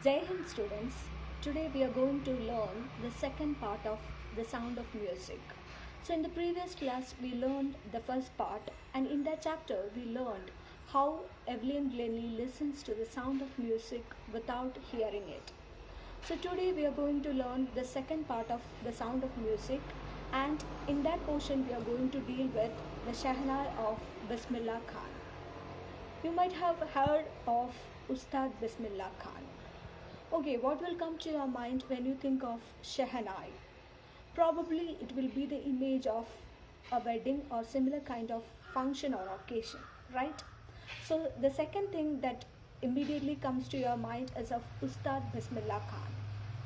Jai Hind students, today we are going to learn the second part of the sound of music. So in the previous class we learned the first part, and in that chapter we learned how Evelyn Glennie listens to the sound of music without hearing it. So today we are going to learn the second part of the sound of music, and in that portion we are going to deal with the Shehnai of Bismillah Khan. You might have heard of Ustad Bismillah Khan. Okay, what will come to your mind when you think of Shehnai? Probably it will be the image of a wedding or similar kind of function or occasion, right? So the second thing that immediately comes to your mind is of Ustad Bismillah Khan,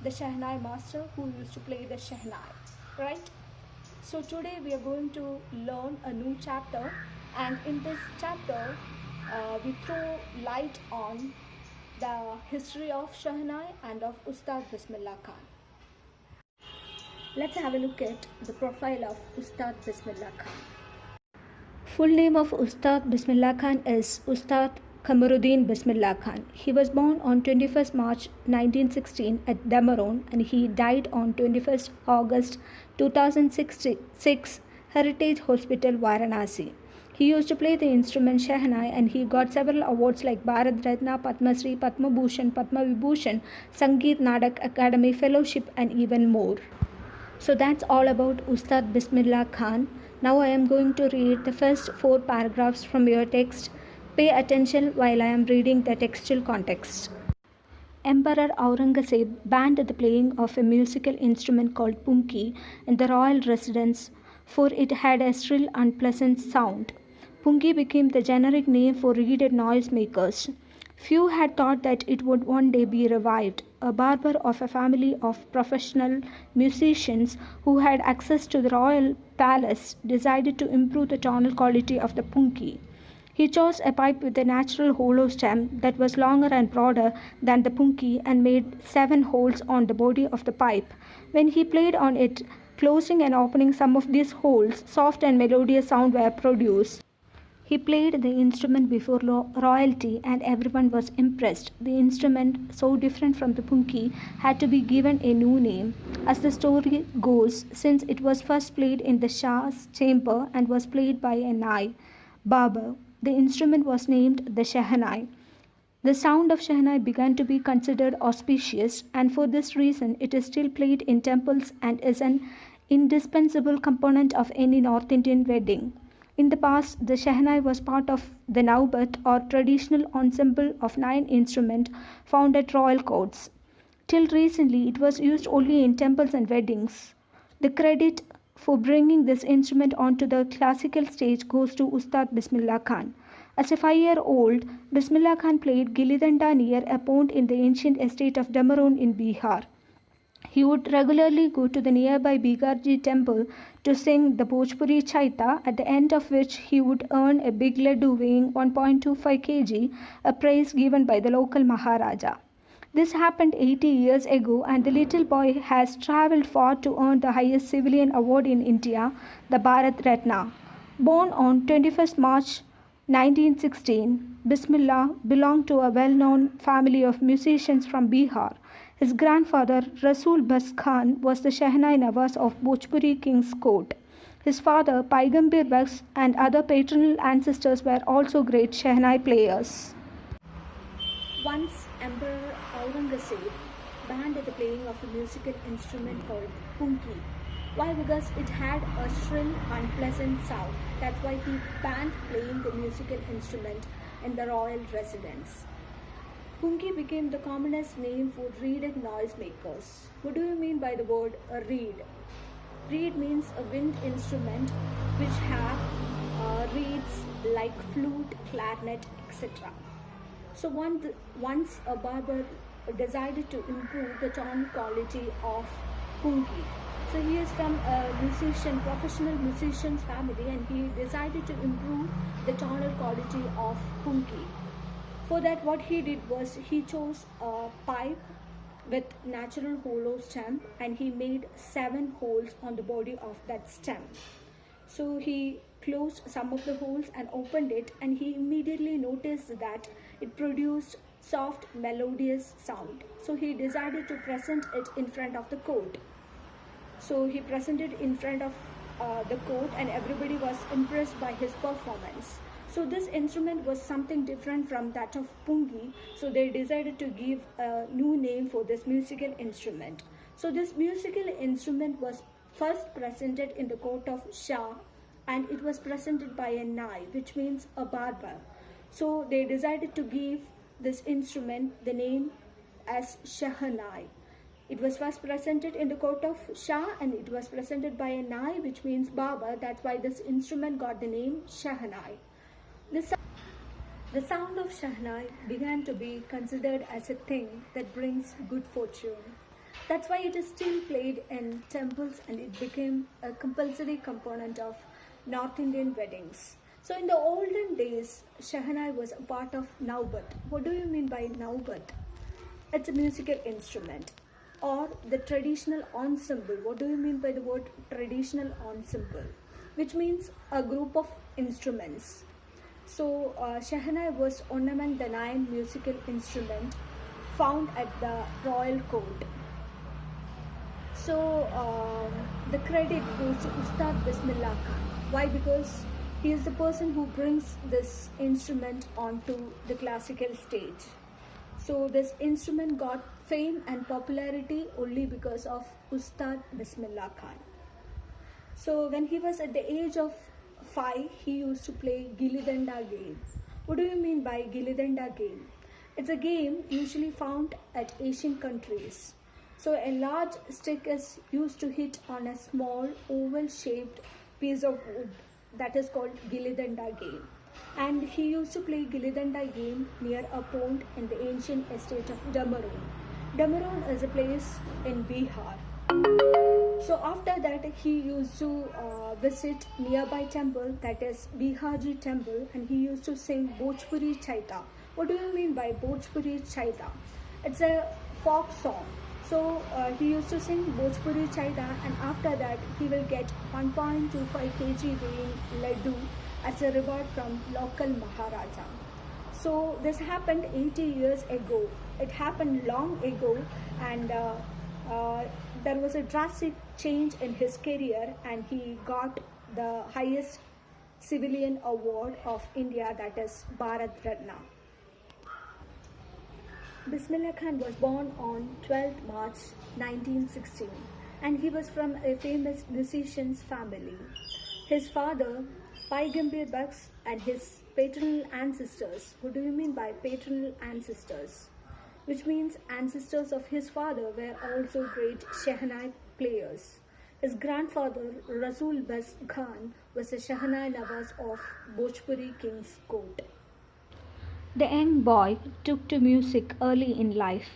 the Shehnai master who used to play the Shehnai, right? So today we are going to learn a new chapter, and in this chapter we throw light on the history of Shehnai and of Ustad Bismillah Khan. Let's have a look at the profile of Ustad Bismillah Khan. Full name of Ustad Bismillah Khan is Ustad Kamaruddin Bismillah Khan. He was born on 21st March 1916 at Damoron, and he died on 21st August 2006 Heritage Hospital, Varanasi. He used to play the instrument Shehnai, and he got several awards like Bharat Ratna, Padma Shri, Padma Bhushan, Padma Vibhushan, Sangeet Nadak Academy Fellowship, and even more. So that's all about Ustad Bismillah Khan. Now I am going to read the first 4 paragraphs from your text. Pay attention while I am reading the textual context. Emperor Aurangzeb banned the playing of a musical instrument called punki in the royal residence, for it had a shrill, unpleasant sound. Punki became the generic name for reeded noisemakers. Few had thought that it would one day be revived. A barber of a family of professional musicians who had access to the royal palace decided to improve the tonal quality of the punki. He chose a pipe with a natural hollow stem that was longer and broader than the punki and made 7 holes on the body of the pipe. When he played on it, closing and opening some of these holes, soft and melodious sound were produced. He played the instrument before royalty, and everyone was impressed. The instrument, so different from the punki, had to be given a new name. As the story goes, since it was first played in the Shah's chamber and was played by a Nai, Babar, the instrument was named the Shehnai. The sound of Shehnai began to be considered auspicious, and for this reason it is still played in temples and is an indispensable component of any North Indian wedding. In the past, the Shehnai was part of the Naubat, or traditional ensemble of 9 instruments found at royal courts. Till recently, it was used only in temples and weddings. The credit for bringing this instrument onto the classical stage goes to Ustad Bismillah Khan. As a 5-year-old, Bismillah Khan played Gilidanda near a pond in the ancient estate of Damoron in Bihar. He would regularly go to the nearby Bigarji temple to sing the Bhojpuri Chaita, at the end of which he would earn a big laddu weighing 1.25 kg, a prize given by the local Maharaja. This happened 80 years ago, and the little boy has travelled far to earn the highest civilian award in India, the Bharat Ratna. Born on 21st March 1916, Bismillah belonged to a well-known family of musicians from Bihar. His grandfather, Rasul Bas Khan, was the Shehnai Nawaz of Bhojpuri King's court. His father, Paigambir Bas, and other paternal ancestors were also great Shehnai players. Once Emperor Aurangzeb banned the playing of a musical instrument called punki. Why? Because it had a shrill, unpleasant sound. That's why he banned playing the musical instrument in the royal residence. Punki became the commonest name for reeded noisemakers. What do you mean by the word a reed? Reed means a wind instrument which have reeds like flute, clarinet, etc. So once a barber decided to improve the tone quality of punki. So he is from a professional musician's family, and he decided to improve the tonal quality of punki. For that, what he did was he chose a pipe with natural hollow stem, and he made 7 holes on the body of that stem. So he closed some of the holes and opened it, and he immediately noticed that it produced soft, melodious sound. So he decided to present it in front of the court. So he presented in front of the court, and everybody was impressed by his performance. So this instrument was something different from that of pungi. So they decided to give a new name for this musical instrument. So this musical instrument was first presented in the court of Shah, and it was presented by a nai, which means a barber. So they decided to give this instrument the name as Shahnai. It was first presented in the court of Shah, and it was presented by a nai, which means barber. That's why this instrument got the name Shahnai. The sound of Shahnai began to be considered as a thing that brings good fortune. That's why it is still played in temples, and it became a compulsory component of North Indian weddings. So in the olden days, Shahnai was a part of Naubat. What do you mean by Naubat? It's a musical instrument. Or the traditional ensemble. What do you mean by the word traditional ensemble? Which means a group of instruments. So Shahnai was one among the 9 musical instruments found at the royal court. So the credit goes to Ustad Bismillah Khan. Why? Because he is the person who brings this instrument onto the classical stage. So this instrument got fame and popularity only because of Ustad Bismillah Khan. So when he was at the age of 5, he used to play Gilli Danda game. What do you mean by Gilli Danda game? It's a game usually found at Asian countries. So a large stick is used to hit on a small oval-shaped piece of wood. That is called Gilli Danda game. And he used to play Gilli Danda game near a pond in the ancient estate of Damaron. Damaron is a place in Bihar. So after that, he used to visit nearby temple, that is Bihaji temple, and he used to sing Bhojpuri Chaita. What do you mean by Bhojpuri Chaita? It's a folk song. So he used to sing Bhojpuri Chaita, and after that he will get 1.25 kg weighing laddu as a reward from local Maharaja. So this happened 80 years ago. It happened long ago, and there was a drastic change in his career, and he got the highest civilian award of India, that is Bharat Ratna. Bismillah Khan was born on 12th March 1916, and he was from a famous musician's family. His father, Paigambir Baksh, and his paternal ancestors. What do you mean by paternal ancestors? Which means ancestors of his father were also great Shehnai players. His grandfather, Rasul Bas Khan, was a Shehnai Nawaz of Bhojpuri King's court. The young boy took to music early in life.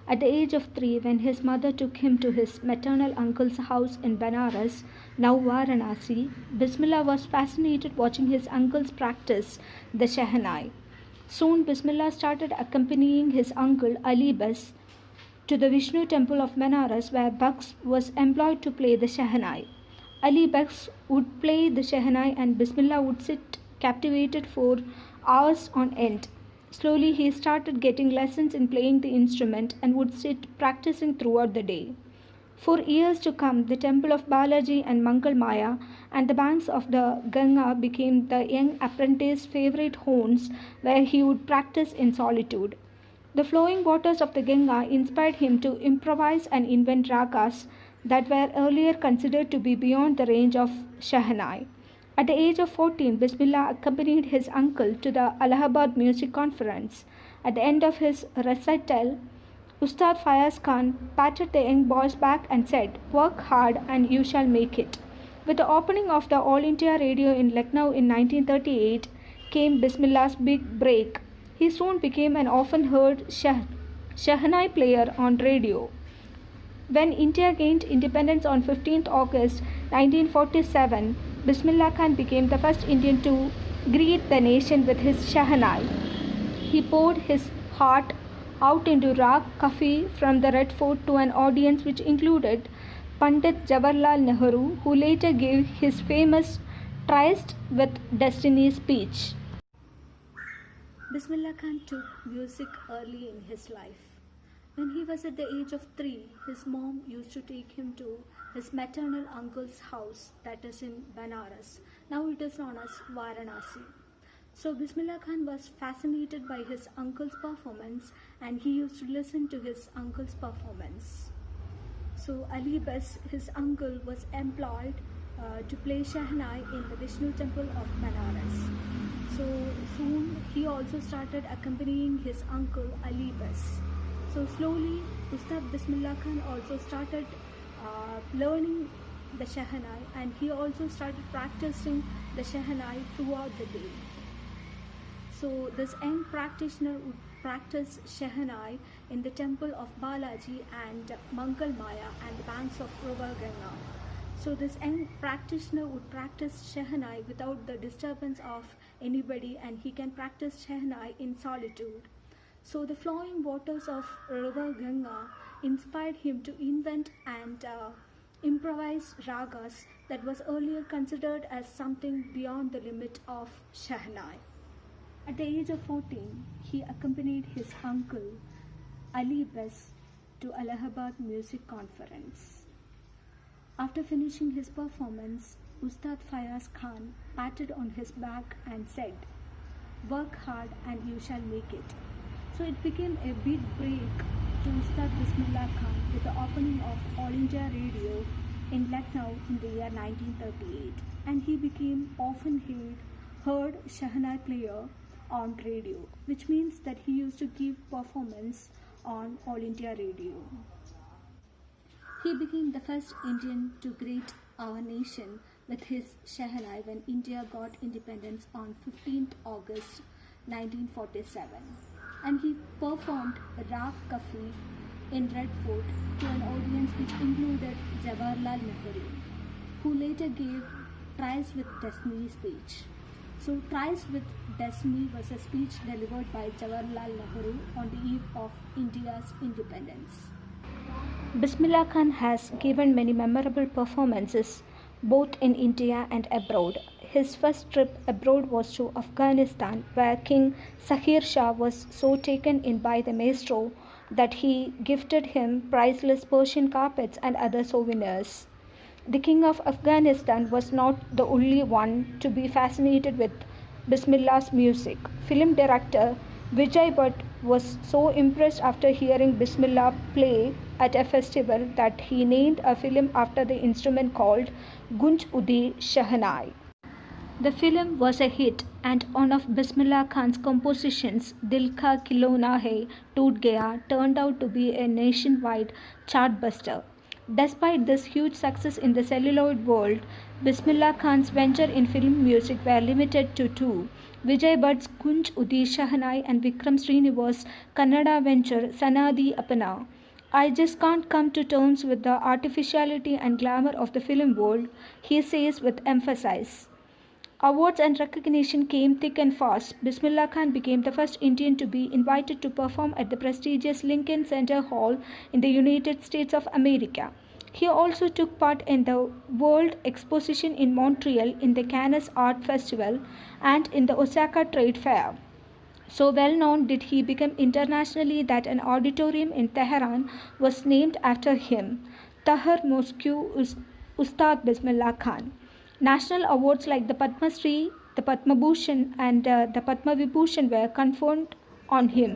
At the age of 3, when his mother took him to his maternal uncle's house in Banaras, now Varanasi, Bismillah was fascinated watching his uncle's practice the Shehnai. Soon Bismillah started accompanying his uncle Ali Bas to the Vishnu temple of Banaras, where Baksh was employed to play the Shehnai. Ali Baksh would play the Shehnai, and Bismillah would sit captivated for hours on end. Slowly he started getting lessons in playing the instrument and would sit practicing throughout the day. For years to come, the temple of Balaji and Mangal Maya and the banks of the Ganga became the young apprentice's favorite haunts, where he would practice in solitude. The flowing waters of the Ganga inspired him to improvise and invent ragas that were earlier considered to be beyond the range of Shehnai. At the age of 14, Bismillah accompanied his uncle to the Allahabad Music Conference. At the end of his recital, Ustad Fayaz Khan patted the young boy's back and said, "Work hard and you shall make it." With the opening of the All India Radio in Lucknow in 1938 came Bismillah's big break. He soon became an often heard Shehnai player on radio. When India gained independence on 15th August 1947, Bismillah Khan became the first Indian to greet the nation with his Shehnai. He poured his heart out into Rag Kafi from the Red Fort to an audience which included Pandit Jawaharlal Nehru, who later gave his famous Tryst with Destiny speech. Bismillah Khan took music early in his life. When he was at the age of 3, his mom used to take him to his maternal uncle's house, that is in Banaras. Now it is known as Varanasi. So Bismillah Khan was fascinated by his uncle's performance and he used to listen to his uncle's performance. So Ali Bas, his uncle, was employed to play Shehnai in the Vishnu temple of Banaras. So soon he also started accompanying his uncle Ali Bas. So slowly Ustad Bismillah Khan also started learning the Shehnai and he also started practicing the Shehnai throughout the day. So this young practitioner would practice Shehnai in the temple of Balaji and Mangal Maya and the banks of river Ganga. So this young practitioner would practice Shehnai without the disturbance of anybody and he can practice Shehnai in solitude. So the flowing waters of river Ganga inspired him to invent and improvise ragas that was earlier considered as something beyond the limit of Shehnai. At the age of 14, he accompanied his uncle Ali Bas to Allahabad Music Conference. After finishing his performance, Ustad Fayaz Khan patted on his back and said, "Work hard and you shall make it." So it became a big break to Ustad Bismillah Khan with the opening of All India Radio in Lucknow in the year 1938, and he became often heard Shehnai player on radio, which means that he used to give performance on All India Radio. He became the first Indian to greet our nation with his Shehnai when India got independence on 15th August 1947. And he performed Raag Kafi in Red Fort to an audience which included Jawaharlal Nehru, who later gave Tries with Destiny speech. So Tries with Destiny was a speech delivered by Jawaharlal Nehru on the eve of India's independence. Bismillah Khan has given many memorable performances both in India and abroad. His first trip abroad was to Afghanistan, where King Sahir Shah was so taken in by the maestro that he gifted him priceless Persian carpets and other souvenirs. The King of Afghanistan was not the only one to be fascinated with Bismillah's music. Film director Vijay Bhatt was so impressed after hearing Bismillah play at a festival that he named a film after the instrument called Gunj Udi Shehnai. The film was a hit, and one of Bismillah Khan's compositions, Dil Ka Khilona Hai Toot Gaya, turned out to be a nationwide chartbuster. Despite this huge success in the celluloid world, Bismillah Khan's venture in film music were limited to two: Vijay Bhatt's Gunj Udi Shehnai and Vikram Srinivas' Kannada venture Sanadi Apana. "I just can't come to terms with the artificiality and glamour of the film world," he says with emphasis. Awards and recognition came thick and fast. Bismillah Khan became the first Indian to be invited to perform at the prestigious Lincoln Center Hall in the United States of America. He also took part in the World Exposition in Montreal, in the Cannes Art Festival, and in the Osaka Trade Fair. So well known did he become internationally that an auditorium in Tehran was named after him, Tahar Mosque Ustad Bismillah Khan. National awards like the Padma Shri, the Padma Bhushan, and the Padma Vibhushan were conferred on him.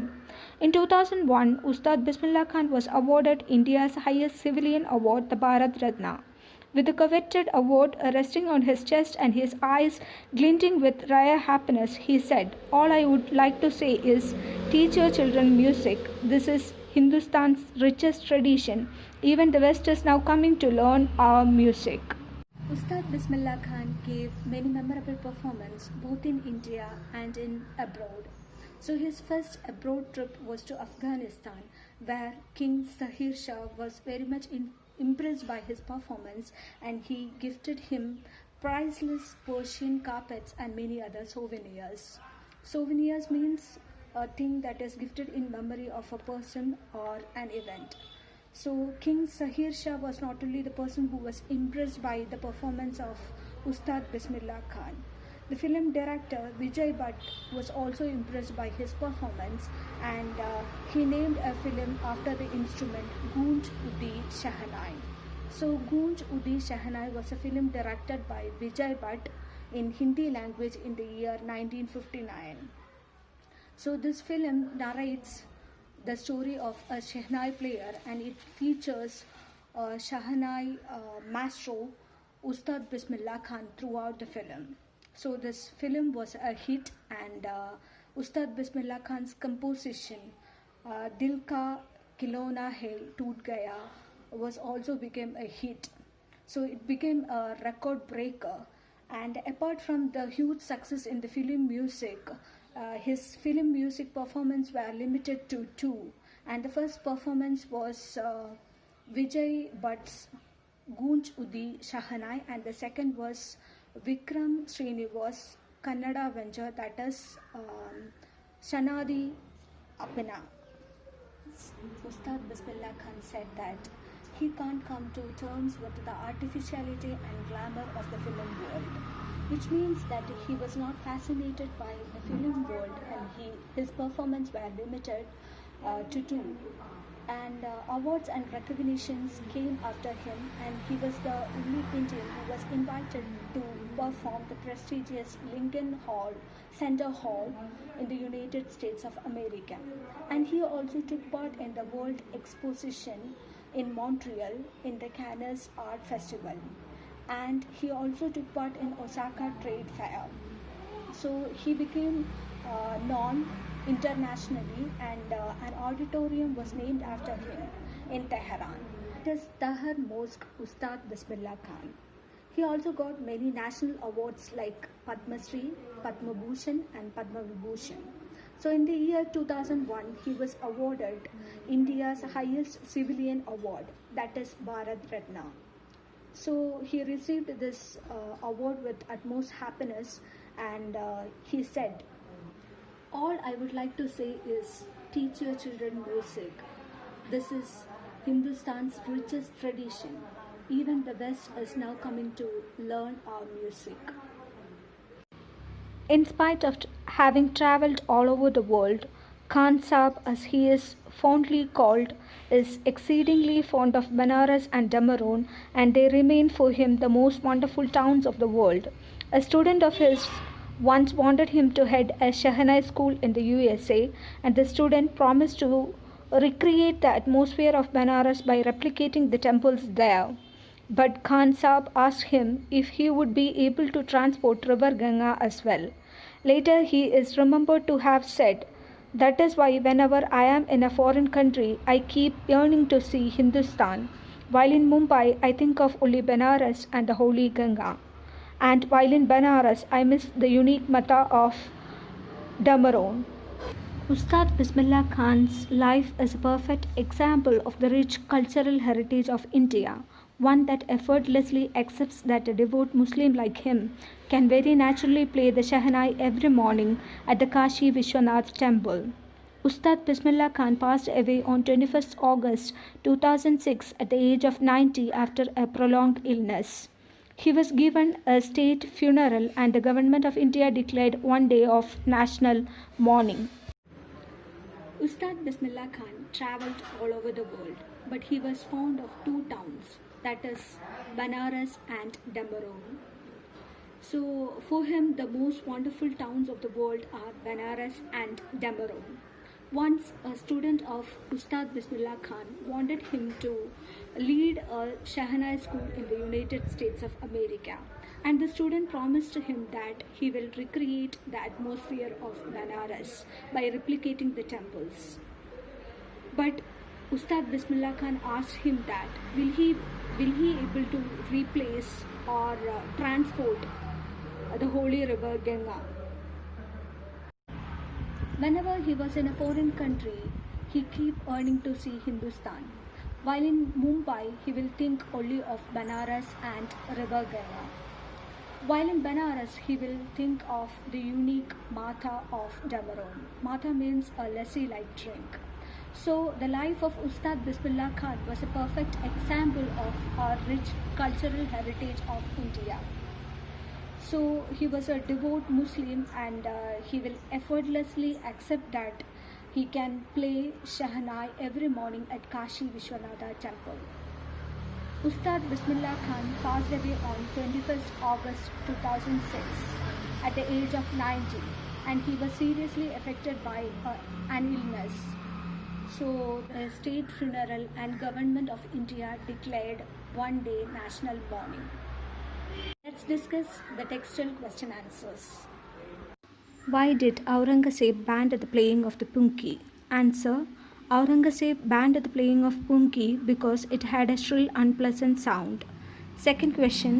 In 2001, Ustad Bismillah Khan was awarded India's highest civilian award, the Bharat Ratna. With the coveted award resting on his chest and his eyes glinting with rare happiness, he said, "All I would like to say is, teach your children music. This is Hindustan's richest tradition. Even the West is now coming to learn our music." Ustad Bismillah Khan gave many memorable performances both in India and in abroad. So his first abroad trip was to Afghanistan, where King Sahir Shah was very much impressed by his performance, and he gifted him priceless Persian carpets and many other souvenirs. Souvenirs means a thing that is gifted in memory of a person or an event. So King Sahir Shah was not only the person who was impressed by the performance of Ustad Bismillah Khan. The film director Vijay Bhatt was also impressed by his performance, and he named a film after the instrument Goonj Udi Shahanai. So Goonj Udi Shahanai was a film directed by Vijay Bhatt in Hindi language in the year 1959. So this film narrates the story of a Shehnai player, and it features Shahanai maestro Ustad Bismillah Khan throughout the film. So this film was a hit, and Ustad Bismillah Khan's composition Dil Ka Khilona Hai Toot Gaya was also became a hit. So it became a record breaker, and apart from the huge success in the film music, his film music performance were limited to two, and the first performance was Vijay Bhatt's Goonj Udi Shahanai, and the second was Vikram Srinivas Kannada venture, that is Shanadi Appina. Ustad Bismillah Khan said that he can't come to terms with the artificiality and glamour of the film world, which means that he was not fascinated by the film world, and his performance were limited to two. And awards and recognitions came after him, and he was the only Indian who was invited to perform the prestigious Lincoln Center Hall in the United States of America. And he also took part in the World Exposition in Montreal in the Cannes Art Festival, and he also took part in Osaka Trade Fair. So he became known internationally, and an auditorium was named after him in Tehran. It is Tahar Mosque Ustad Bismillah Khan. He also got many national awards like Padma Shri, Padma Bhushan and Padma Vibhushan. So in the year 2001, he was awarded India's highest civilian award, that is Bharat Ratna. So he received this award with utmost happiness, and he said, "All I would like to say is teach your children music. This is Hindustan's richest tradition. Even the West is now coming to learn our music." In spite of having travelled all over the world, Khan Saab, as he is fondly called, is exceedingly fond of Benares and Dameron, and they remain for him the most wonderful towns of the world. A student of his once wanted him to head a Shehnai school in the USA, and the student promised to recreate the atmosphere of Benares by replicating the temples there. But Khan Saab asked him if he would be able to transport river Ganga as well. Later he is remembered to have said, "That is why whenever I am in a foreign country, I keep yearning to see Hindustan. While in Mumbai, I think of only Benares and the holy Ganga. And while in Benares, I miss the unique mata of Dameron." Ustad Bismillah Khan's life is a perfect example of the rich cultural heritage of India, one that effortlessly accepts that a devout Muslim like him can very naturally play the Shehnai every morning at the Kashi Vishwanath temple. Ustad Bismillah Khan passed away on 21st August 2006 at the age of 90 after a prolonged illness. He was given a state funeral, and the government of India declared one day of national mourning. Ustad Bismillah Khan travelled all over the world, but he was fond of two towns, that is Benares and Dameron. So for him, the most wonderful towns of the world are Benares and Dameron. Once a student of Ustad Bismillah Khan wanted him to lead a Shehnai school in the United States of America, and the student promised him that he will recreate the atmosphere of Benares by replicating the temples. But Ustad Bismillah Khan asked him that will he able to replace or transport the holy river Ganga. Whenever he was in a foreign country, he kept yearning to see Hindustan. While in Mumbai, he will think only of Benares and river Ganga. While in Benares, he will think of the unique Matha of Dameron. Matha means a lassi-like drink. So the life of Ustad Bismillah Khan was a perfect example of our rich cultural heritage of India. So he was a devout Muslim, and he will effortlessly accept that he can play Shahnai every morning at Kashi Vishwanatha temple. Ustad Bismillah Khan passed away on 21st August 2006 at the age of 90, and he was seriously affected by an illness. So the state funeral and government of India declared one day national mourning. Let's discuss the textual question answers. Why did Aurangzeb ban the playing of the punki? Answer: Aurangzeb banned the playing of punki because it had a shrill, unpleasant sound. Second question: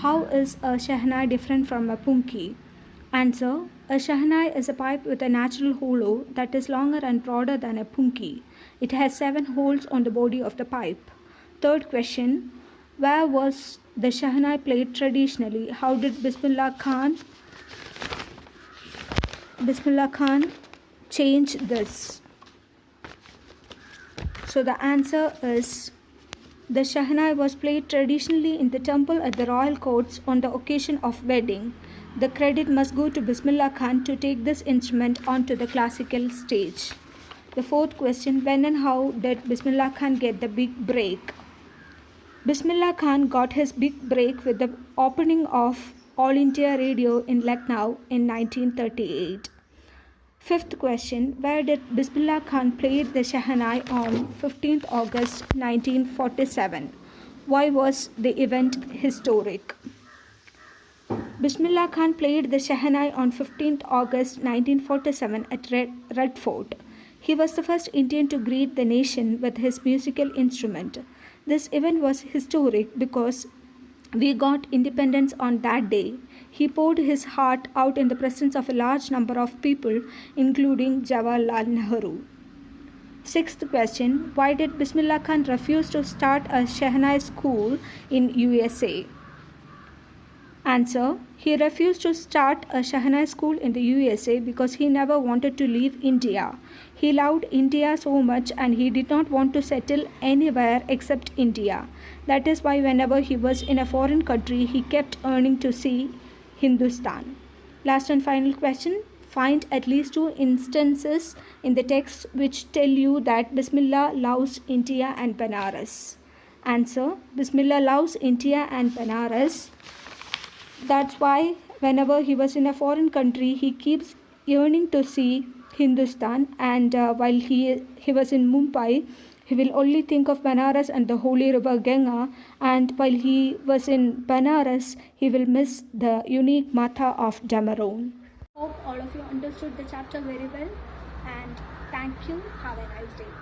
how is a shahnai different from a punki? Answer: a shahnai is a pipe with a natural hollow that is longer and broader than a punki. It has 7 holes on the body of the pipe. Third question: where was the shahnai played traditionally? How did Bismillah Khan change this? So the answer is the shahnai was played traditionally in the temple at the royal courts on the occasion of wedding. The credit must go to Bismillah Khan to take this instrument onto the classical stage. The fourth question: when and how did Bismillah Khan get the big break? Bismillah Khan got his big break with the opening of All India Radio in Lucknow in 1938. Fifth question: where did Bismillah Khan play the shahnai on 15th August 1947? Why was the event historic? Bismillah Khan played the shahnai on 15th August 1947 at Red Fort. He was the first Indian to greet the nation with his musical instrument. This event was historic because we got independence on that day. He poured his heart out in the presence of a large number of people, including Jawaharlal Nehru. Sixth question: why did Bismillah Khan refuse to start a shahnai school in USA? Answer: he refused to start a shahnai school in the USA because he never wanted to leave India. He loved India so much and he did not want to settle anywhere except India. That is why whenever he was in a foreign country, he kept yearning to see Hindustan. Last and final question: find at least 2 instances in the text which tell you that Bismillah loves India and Banaras. Answer: Bismillah loves India and Banaras. That's why whenever he was in a foreign country, he keeps yearning to see Hindustan, and while he was in Mumbai, he will only think of Banaras and the holy river Ganga, and while he was in Banaras, he will miss the unique Matha of Damaron. Hope all of you understood the chapter very well, and thank you. Have a nice day.